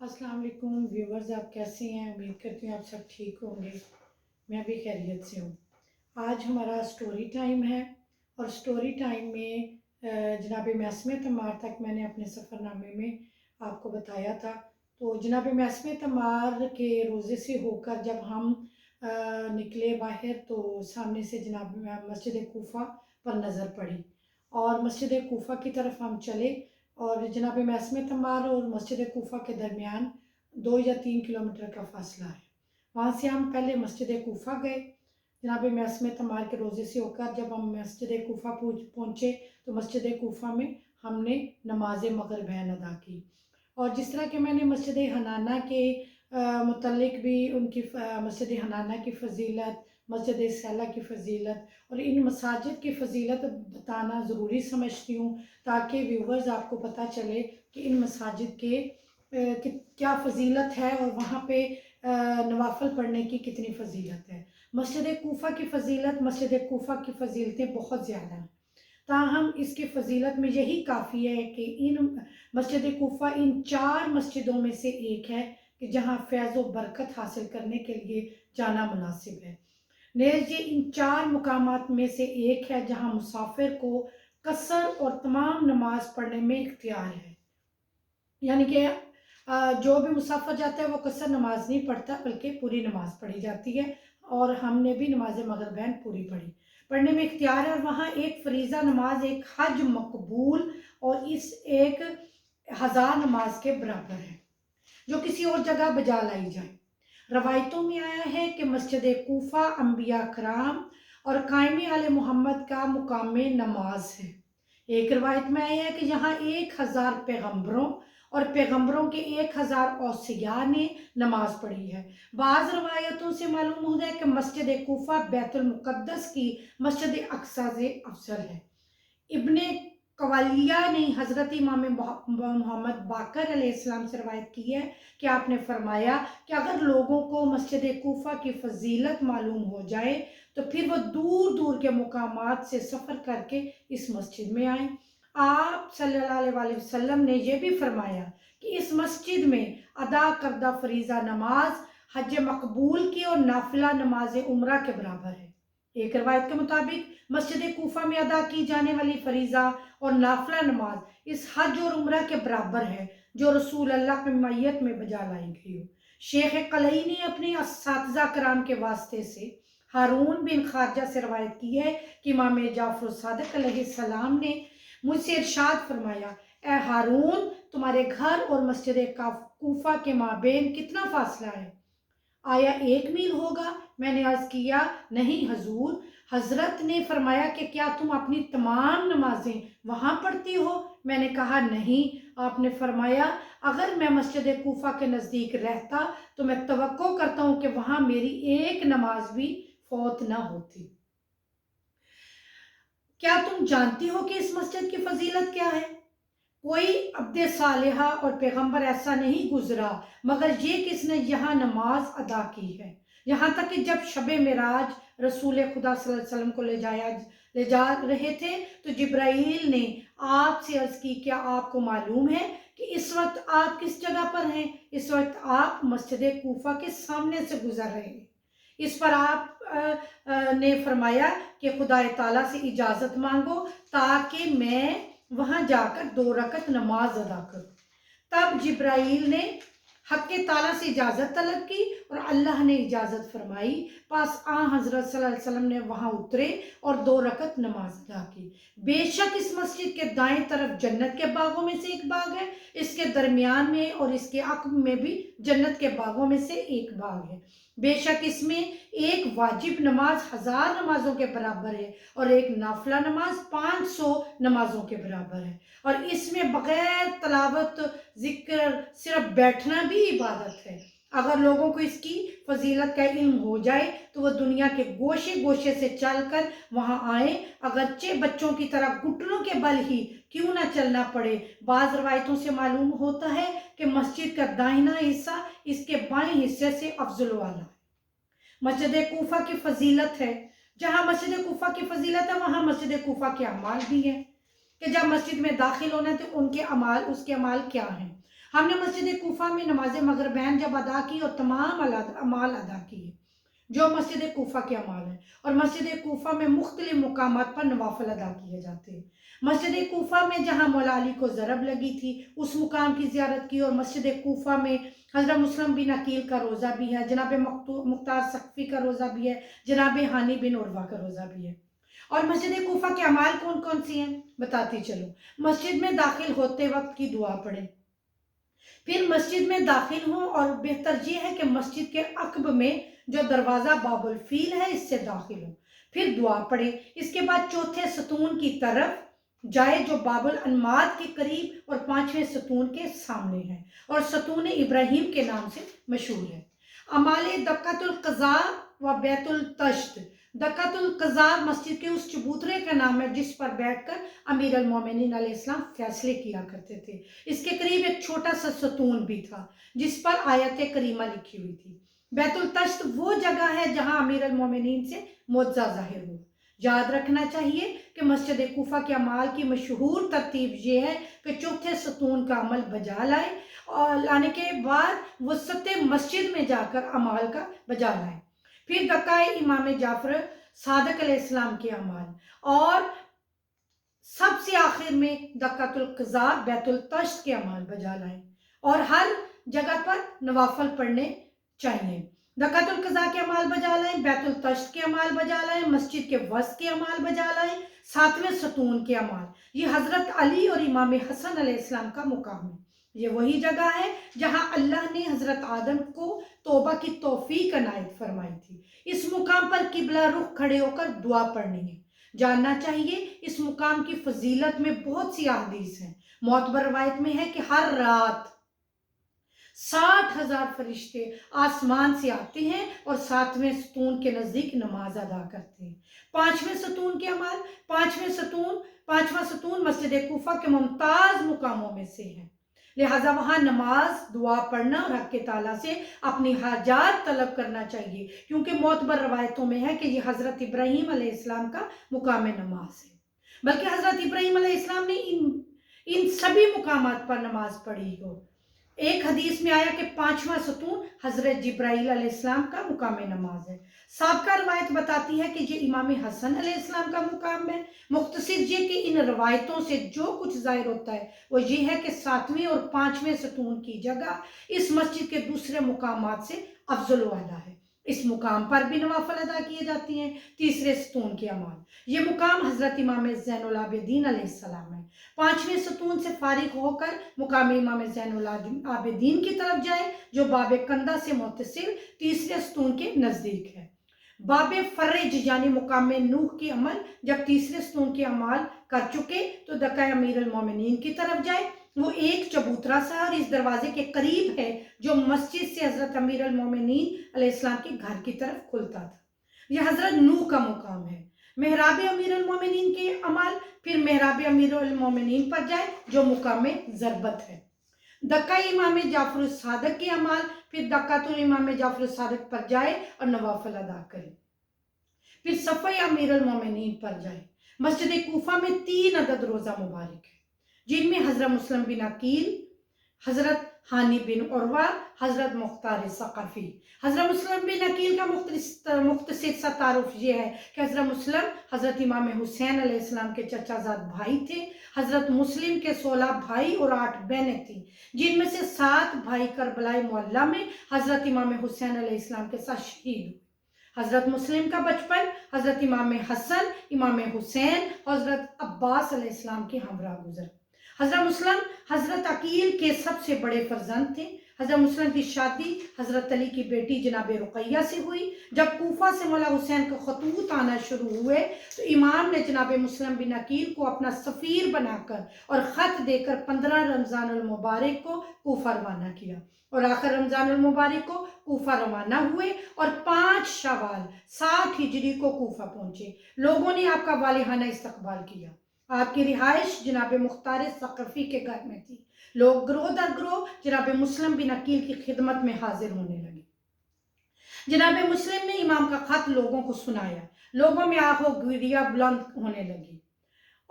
السلام علیکم ویورز، آپ کیسے ہیں؟ امید کرتی ہوں آپ سب ٹھیک ہوں گے۔ میں بھی خیریت سے ہوں۔ آج ہمارا سٹوری ٹائم ہے اور سٹوری ٹائم میں جناب معصومہ عمار تک میں نے اپنے سفر نامے میں آپ کو بتایا تھا۔ تو جناب معصومہ عمار کے روزے سے ہو کر جب ہم نکلے باہر تو سامنے سے جناب مسجد کوفہ پر نظر پڑی اور مسجد کوفہ کی طرف ہم چلے اور جناب معصومہ عمار اور مسجد کوفہ کے درمیان 2 یا 3 کلومیٹر کا فاصلہ ہے۔ وہاں سے ہم پہلے مسجد کوفہ گئے جناب معصومہ عمار کے روزے سے ہو کر جب ہم مسجد کوفہ پہنچے تو مسجد کوفہ میں ہم نے نماز مغربین ادا کی، اور جس طرح کہ میں نے مسجد حنانہ کے متعلق بھی ان کی مسجد حنانہ کی فضیلت، مسجد سیلہ کی فضیلت اور ان مساجد کی فضیلت بتانا ضروری سمجھتی ہوں، تاکہ ویورز آپ کو پتہ چلے کہ ان مساجد کے کیا فضیلت ہے اور وہاں پہ نوافل پڑھنے کی کتنی فضیلت ہے۔ مسجد کوفہ کی فضیلت، مسجد کوفہ کی فضیلتیں بہت زیادہ ہیں، تاہم اس کی فضیلت میں یہی کافی ہے کہ مسجد کوفہ ان 4 مسجدوں میں سے ایک ہے کہ جہاں فیض و برکت حاصل کرنے کے لیے جانا مناسب ہے۔ نیز یہ ان 4 مقامات میں سے ایک ہے جہاں مسافر کو قصر اور تمام نماز پڑھنے میں اختیار ہے، یعنی کہ جو بھی مسافر جاتا ہے وہ قصر نماز نہیں پڑھتا بلکہ پوری نماز پڑھی جاتی ہے، اور ہم نے بھی نماز مغربین پوری پڑھنے میں اختیار ہے۔ اور وہاں ایک فریضہ نماز ایک حج مقبول اور اس 1000 نماز کے برابر ہے جو کسی اور جگہ بجا لائی جائے۔ روایتوں میں آیا ہے کہ مسجد کوفہ انبیاء کرام اور قائم آل محمد کا مقام نماز ہے۔ ایک روایت میں آیا ہے کہ یہاں 1000 پیغمبروں اور پیغمبروں کے 1000 اوصیاء نے نماز پڑھی ہے۔ بعض روایتوں سے معلوم ہوتا ہے کہ مسجد کوفہ بیت المقدس کی مسجد اقصی سے افضل ہے۔ ابن قوالیہ نے حضرت امام محمد باقر علیہ السلام سے روایت کی ہے کہ آپ نے فرمایا کہ اگر لوگوں کو مسجد کوفہ کی فضیلت معلوم ہو جائے تو پھر وہ دور دور کے مقامات سے سفر کر کے اس مسجد میں آئیں۔ آپ صلی اللہ علیہ وسلم نے یہ بھی فرمایا کہ اس مسجد میں ادا کردہ فریضہ نماز حج مقبول کی اور نافلہ نماز عمرہ کے برابر ہے۔ ایک روایت کے مطابق مسجد کوفہ میں ادا کی جانے والی فریضہ اور نافلہ نماز اس حج اور عمرہ کے برابر ہے جو رسول اللہ کی معیت میں بجا لائی گئی ہو۔ شیخ قلعی نے اپنے اساتذہ کرام کے واسطے سے ہارون بن خارجہ سے روایت کی ہے کہ امام جعفر الصادق علیہ السلام نے مجھ سے ارشاد فرمایا، اے ہارون، تمہارے گھر اور مسجد کوفہ کے مابین کتنا فاصلہ ہے؟ آیا 1 میل ہوگا؟ میں نے عرض کیا، نہیں حضور۔ حضرت نے فرمایا کہ کیا تم اپنی تمام نمازیں وہاں پڑھتی ہو؟ میں نے کہا نہیں۔ آپ نے فرمایا، اگر میں مسجد کوفہ کے نزدیک رہتا تو میں توقع کرتا ہوں کہ وہاں میری ایک نماز بھی فوت نہ ہوتی۔ کیا تم جانتی ہو کہ اس مسجد کی فضیلت کیا ہے؟ کوئی عبد صالحہ اور پیغمبر ایسا نہیں گزرا مگر یہ کہ اس نے یہاں نماز ادا کی ہے، یہاں تک کہ جب شب معراج رسول خدا صلی اللہ علیہ وسلم کو لے جا رہے تھے تو جبرائیل نے آپ سے عرض کی، کیا آپ کو معلوم ہے کہ اس وقت آپ کس جگہ پر ہیں؟ اس وقت آپ مسجد کوفہ کے سامنے سے گزر رہے ہیں۔ اس پر آپ نے فرمایا کہ خدا تعالیٰ سے اجازت مانگو تاکہ میں وہاں جا کر 2 رکعت نماز ادا کروں۔ تب جبرائیل نے حق تعالیٰ سے اجازت طلب کی اور اللہ نے اجازت فرمائی، پس حضرت صلی اللہ علیہ وسلم نے وہاں اترے اور 2 رکعت نماز ادا کی۔ بے شک اس مسجد کے دائیں طرف جنت کے باغوں میں سے ایک باغ ہے، اس کے درمیان میں اور اس کے عقب میں بھی جنت کے باغوں میں سے ایک باغ ہے۔ بے شک اس میں ایک واجب نماز 1000 نمازوں کے برابر ہے اور ایک نافلہ نماز 500 نمازوں کے برابر ہے، اور اس میں بغیر تلاوت ذکر صرف بیٹھنا بھی عبادت ہے۔ اگر لوگوں کو اس کی فضیلت کا علم ہو جائے تو وہ دنیا کے گوشے گوشے سے چل کر وہاں آئیں، اگرچہ بچوں کی طرح گھٹنوں کے بل ہی کیوں نہ چلنا پڑے۔ بعض روایتوں سے معلوم ہوتا ہے کہ مسجد کا داہنا حصہ اس کے بائیں حصے سے افضل والا ہے۔ مسجد کوفہ کی فضیلت ہے، جہاں مسجد کوفہ کی فضیلت ہے وہاں مسجد کوفہ کے اعمال بھی ہیں کہ جب مسجد میں داخل ہونا ہے تو اس کے اعمال کیا ہیں۔ ہم نے مسجد کوفہ میں نماز مغربین جب ادا کی اور تمام اعمال ادا کیے جو مسجد کوفہ کے اعمال ہیں، اور مسجد کوفہ میں مختلف مقامات پر نوافل ادا کیے جاتے ہیں۔ مسجد کوفہ میں جہاں مولا علی کو ضرب لگی تھی اس مقام کی زیارت کی، اور مسجد کوفہ میں حضرت مسلم بن عقیل کا روزہ بھی ہے، جناب مختار ثقفی کا روزہ بھی ہے، جناب ہانی بن عروہ کا روزہ بھی ہے۔ اور مسجد کوفہ کے اعمال کون کون سی ہیں بتاتی چلو۔ مسجد میں داخل ہوتے وقت کی دعا پڑھیں، پھر مسجد میں داخل ہوں اور بہتر یہ ہے کہ مسجد کے عقب میں جو دروازہ باب الفیل ہے اس سے داخل ہوں، پھر دعا پڑھیں۔ اس کے بعد چوتھے ستون کی طرف جائے جو باب الانماد کے قریب اور پانچویں ستون کے سامنے ہے اور ستون ابراہیم کے نام سے مشہور ہے۔ اعمال دکۃ القضاء و بیت التشت۔ دکۃ القضاء مسجد کے اس چبوترے کا نام ہے جس پر بیٹھ کر امیر المومنین علیہ السلام فیصلے کیا کرتے تھے۔ اس کے قریب ایک چھوٹا سا ستون بھی تھا جس پر آیت کریمہ لکھی ہوئی تھی۔ بیت التشت وہ جگہ ہے جہاں امیر المومنین سے معجزہ ظاہر ہوا۔ یاد رکھنا چاہیے کہ مسجد کوفہ کے اعمال کی مشہور ترتیب یہ ہے کہ چوتھے ستون کا عمل بجا لائے اور لانے کے بعد وسط مسجد میں جا کر اعمال کا بجا لائے، پھر دکہ امام جعفر صادق علیہ السلام کے اعمال، اور سب سے آخر میں دکۃ القضاء بیت التشت کے اعمال بجا لائیں، اور ہر جگہ پر نوافل پڑھنے چاہیے۔ دکۃ القضاء کے اعمال بجا لائیں، بیت التشت کے اعمال بجا لائیں، مسجد کے وسط کے اعمال بجا لائیں، ساتویں ستون کے اعمال۔ یہ حضرت علی اور امام حسن علیہ السلام کا مقام ہے۔ یہ وہی جگہ ہے جہاں اللہ نے حضرت آدم کو توبہ کی توفیق عنایت فرمائی تھی۔ اس مقام پر قبلہ رخ کھڑے ہو کر دعا پڑھنی ہے۔ جاننا چاہیے اس مقام کی فضیلت میں بہت سی احادیث ہیں۔ معتبر روایت میں ہے کہ ہر رات 60,000 فرشتے آسمان سے آتے ہیں اور ساتویں ستون کے نزدیک نماز ادا کرتے ہیں۔ پانچویں ستون کے اعمال۔ پانچواں ستون مسجد کوفہ کے ممتاز مقاموں میں سے ہے، لہٰذا وہاں نماز، دعا پڑھنا اور حق تعالیٰ سے اپنی حاجات طلب کرنا چاہیے، کیونکہ معتبر روایتوں میں ہے کہ یہ حضرت ابراہیم علیہ السلام کا مقام نماز ہے، بلکہ حضرت ابراہیم علیہ السلام نے ان سبھی مقامات پر نماز پڑھی ہو۔ ایک حدیث میں آیا کہ پانچواں ستون حضرت جبرائیل علیہ السلام کا مقام نماز ہے۔ سابقہ روایت بتاتی ہے کہ یہ امام حسن علیہ السلام کا مقام ہے۔ مختصر یہ کہ ان روایتوں سے جو کچھ ظاہر ہوتا ہے وہ یہ ہے کہ ساتویں اور پانچویں ستون کی جگہ اس مسجد کے دوسرے مقامات سے افضل و اعلیٰ ہے۔ اس مقام پر بھی نوافل ادا کیے جاتی ہیں۔ تیسرے ستون کے اعمال۔ یہ مقام حضرت امام زین العابدین علیہ السلام ہے۔ پانچویں ستون سے فارغ ہو کر مقام امام زین العابدین کی طرف جائے جو باب کندہ سے متصل تیسرے ستون کے نزدیک ہے۔ باب فرج یعنی مقام نوح کے عمل جب تیسرے ستون کے اعمال کر چکے تو دکہ امیر المومنین کی طرف جائے، وہ ایک چبوترا سا اور اس دروازے کے قریب ہے جو مسجد سے حضرت امیر المومنین علیہ السلام کے گھر کی طرف کھلتا تھا۔ یہ حضرت نوح کا مقام ہے۔ محراب امیر المومنین کے عمل، پھر محراب امیر المومنین پر جائے جو مقام ضربت ہے۔ دکہ امام جعفر الصادق کے اعمال، پھر دکۃ الامام جعفر الصادق پر جائے اور نوافل ادا کرے، پھر صفحہ امیر المومنین پر جائے۔ مسجد کوفہ میں 3 عدد روزہ مبارک ہے جن میں حضرت مسلم بن عقیل، حضرت ہانی بن عروہ، حضرت مختار ثقفی۔ حضرت مسلم بن عقیل کا مختصر سا تعارف یہ ہے کہ حضرت مسلم حضرت امام حسین علیہ السلام کے چچا زاد بھائی تھے۔ حضرت مسلم کے 16 بھائی اور 8 بہنیں تھیں، جن میں سے 7 بھائی کربلائے معلیٰ میں حضرت امام حسین علیہ السلام کے ساتھ شہید ہوئے۔ حضرت مسلم کا بچپن حضرت امام حسن، امام حسین، حضرت عباس علیہ السلام کے ہمراہ گزرا۔ حضرت مسلم حضرت عقیل کے سب سے بڑے فرزند تھے۔ حضرت مسلم کی شادی حضرت علی کی بیٹی جناب رقیہ سے ہوئی۔ جب کوفہ سے مولا حسین کا خطوط آنا شروع ہوئے تو امام نے جناب مسلم بن عقیل کو اپنا سفیر بنا کر اور خط دے کر 15 رمضان المبارک کو کوفہ روانہ کیا، اور آخر رمضان المبارک کو کوفہ روانہ ہوئے اور 5 شوال 60 ہجری کو کوفہ پہنچے۔ لوگوں نے آپ کا والہانہ استقبال کیا۔ آپ کی رہائش جناب مختار ثقفی کے گھر میں تھی۔ لوگ گروہ در گروہ جناب مسلم بن عقیل کی خدمت میں حاضر ہونے لگے۔ جناب مسلم نے امام کا خط لوگوں کو سنایا۔ لوگوں میں آہ و گریہ بلند ہونے لگی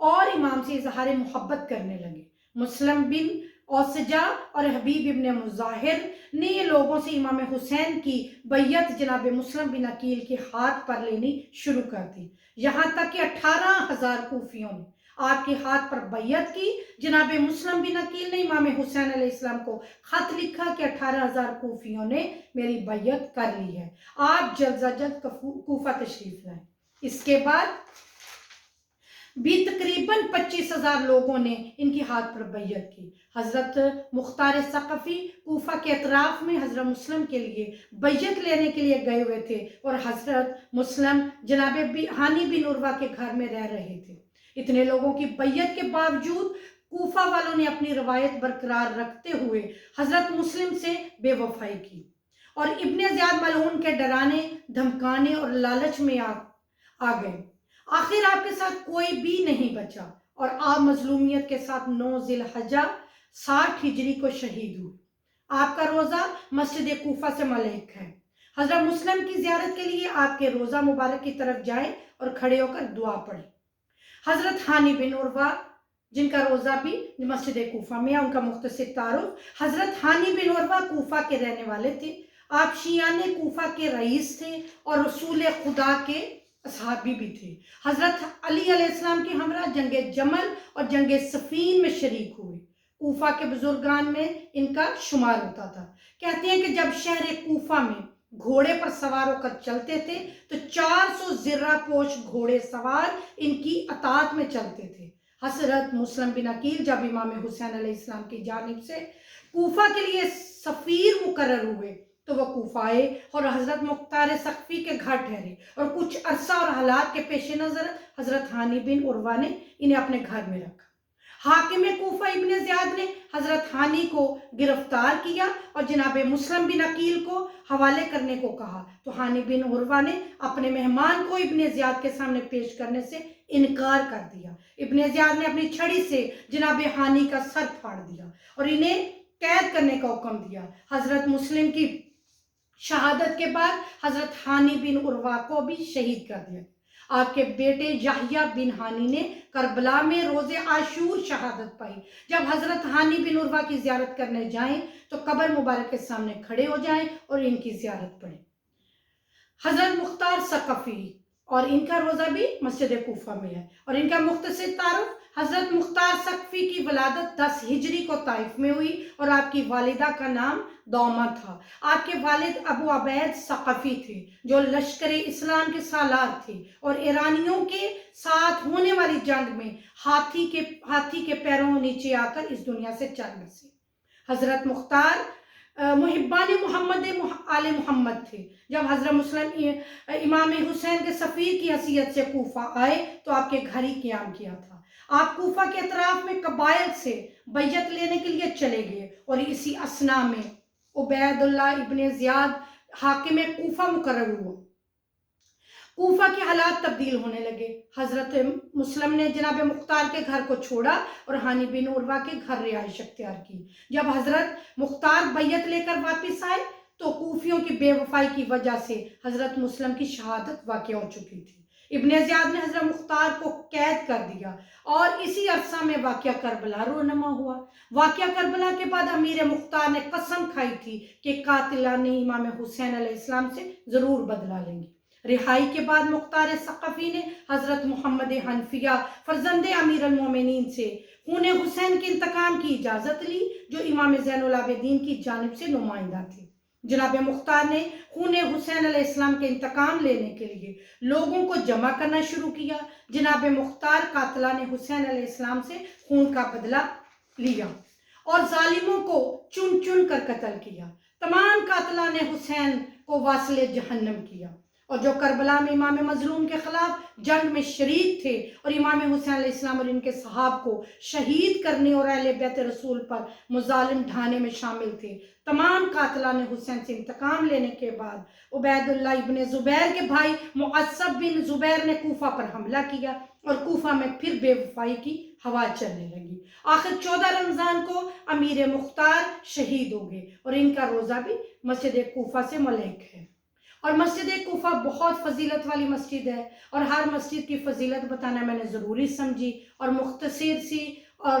اور امام سے اظہار محبت کرنے لگے۔ مسلم بن اوسجا اور حبیب ابن مظاہر نے یہ لوگوں سے امام حسین کی بیعت جناب مسلم بن عقیل کے ہاتھ پر لینی شروع کر دی، یہاں تک کہ 18,000 کوفیوں نے آپ کے ہاتھ پر بیعت کی۔ جناب مسلم بن عقیل نے امام حسین علیہ السلام کو خط لکھا کہ 18,000 کوفیوں نے میری بیعت کر لی ہے، آپ جلد از جلد کوفہ تشریف لائیں۔ اس کے بعد بھی تقریباً 25,000 لوگوں نے ان کی ہاتھ پر بیعت کی۔ حضرت مختار ثقفی کوفہ کے اطراف میں حضرت مسلم کے لیے بیعت لینے کے لیے گئے ہوئے تھے، اور حضرت مسلم جناب ہانی بن عروہ کے گھر میں رہ رہے تھے۔ اتنے لوگوں کی بیعت کے باوجود کوفہ والوں نے اپنی روایت برقرار رکھتے ہوئے حضرت مسلم سے بے وفائی کی، اور ابن زیاد ملعون کے ڈرانے دھمکانے اور لالچ میں آ گئے۔ آخر آپ کے ساتھ کوئی بھی نہیں بچا، اور آپ مظلومیت کے ساتھ 9 ذی الحجہ 60 ہجری کو شہید ہوئے۔ آپ کا روزہ مسجد کوفہ سے ملحق ہے۔ حضرت مسلم کی زیارت کے لیے آپ کے روزہ مبارک کی طرف جائیں اور کھڑے ہو کر دعا پڑھیں۔ حضرت ہانی بن عروہ جن کا روزہ بھی مسجد کوفہ میں ہے، ان کا مختصر تعارف۔ حضرت ہانی بن عروہ کوفہ کے رہنے والے تھے، آپ شیعان کوفہ کے رئیس تھے اور رسول خدا کے صحابی بھی تھے۔ حضرت علی علیہ السلام کے ہمراہ جنگ جمل اور جنگ صفین میں شریک ہوئے۔ کوفہ کے بزرگان میں ان کا شمار ہوتا تھا۔ کہتے ہیں کہ جب شہر کوفہ میں گھوڑے پر سوار ہو کر چلتے تھے تو 400 زرہ پوش گھوڑے سوار ان کی اطاعت میں چلتے تھے۔ حضرت مسلم بن عقیل جب امام حسین علیہ السلام کی جانب سے کوفہ کے لیے سفیر مقرر ہوئے تو وہ کوفہ آئے اور حضرت مختار ثقفی کے گھر ٹھہرے، اور کچھ عرصہ اور حالات کے پیش نظر حضرت ہانی بن عروہ نے انہیں اپنے گھر میں رکھا۔ حاکم کوفہ ابن زیاد نے حضرت ہانی کو گرفتار کیا اور جناب مسلم بن عقیل کو حوالے کرنے کو کہا، تو ہانی بن عروہ نے اپنے مہمان کو ابن زیاد کے سامنے پیش کرنے سے انکار کر دیا۔ ابن زیاد نے اپنی چھڑی سے جناب ہانی کا سر پھاڑ دیا اور انہیں قید کرنے کا حکم دیا۔ حضرت مسلم کی شہادت کے بعد حضرت ہانی بن عروہ کو بھی شہید کر دیا۔ آپ کے بیٹے یحییٰ بن ہانی نے کربلا میں روز عاشور شہادت پائی۔ جب حضرت ہانی بن عروہ کی زیارت کرنے جائیں تو قبر مبارک کے سامنے کھڑے ہو جائیں اور ان کی زیارت پڑھیں۔ حضرت مختار ثقفی اور ان کا روزہ بھی مسجد کوفہ میں ہے، اور ان کا مختصر تعارف: حضرت مختار ثقفی کی ولادت 10 ہجری کو طائف میں ہوئی، اور آپ کی والدہ کا نام دوما تھا۔ آپ کے والد ابو عبید ثقفی تھے جو لشکر اسلام کے سالار تھے، اور ایرانیوں کے ساتھ ہونے والی جنگ میں ہاتھی کے پیروں نیچے آ کر اس دنیا سے چل بسے۔ حضرت مختار محبان محمد آل محمد تھے۔ جب حضرت مسلم امام حسین کے سفیر کی حیثیت سے کوفہ آئے تو آپ کے گھر ہی قیام کیا تھا۔ آپ کوفہ کے اطراف میں قبائل سے بیعت لینے کے لیے چلے گئے، اور اسی اثناء میں عبید اللہ ابن زیاد حاکم کوفہ مقرر ہوا۔ کوفہ کے حالات تبدیل ہونے لگے۔ حضرت مسلم نے جناب مختار کے گھر کو چھوڑا اور ہانی بن عروہ کے گھر رہائش اختیار کی۔ جب حضرت مختار بیعت لے کر واپس آئے تو کوفیوں کی بے وفائی کی وجہ سے حضرت مسلم کی شہادت واقع ہو چکی تھی۔ ابن زیاد نے حضرت مختار کو قید کر دیا، اور اسی عرصہ میں واقعہ کربلا رونما ہوا۔ واقعہ کربلا کے بعد امیر مختار نے قسم کھائی تھی کہ قاتلان امام حسین علیہ السلام سے ضرور بدلہ لیں گے۔ رہائی کے بعد مختار ثقفی نے حضرت محمد حنفیہ فرزند امیر المومنین سے خون حسین کے انتقام کی اجازت لی، جو امام زین العابدین کی جانب سے نمائندہ تھے۔ جناب مختار نے خون حسین علیہ السلام کے انتقام لینے کے لیے لوگوں کو جمع کرنا شروع کیا۔ جناب مختار قاتلان حسین علیہ السلام سے خون کا بدلہ لیا اور ظالموں کو چن چن کر قتل کیا۔ تمام قاتلان حسین کو واصل جہنم کیا، اور جو کربلا میں امام مظلوم کے خلاف جنگ میں شریک تھے اور امام حسین علیہ السلام اور ان کے صحاب کو شہید کرنے اور اہل بیت رسول پر مظالم ڈھانے میں شامل تھے، تمام قاتلان حسین سے انتقام لینے کے بعد عبید اللہ ابن زبیر کے بھائی معصب بن زبیر نے کوفہ پر حملہ کیا، اور کوفہ میں پھر بے وفائی کی ہوا چلنے لگی۔ آخر 14 رمضان کو امیر مختار شہید ہو گئے، اور ان کا روزہ بھی مسجد کوفہ سے ملحق ہے۔ اور مسجد کوفہ بہت فضیلت والی مسجد ہے، اور ہر مسجد کی فضیلت بتانا میں نے ضروری سمجھی، اور مختصر سی اور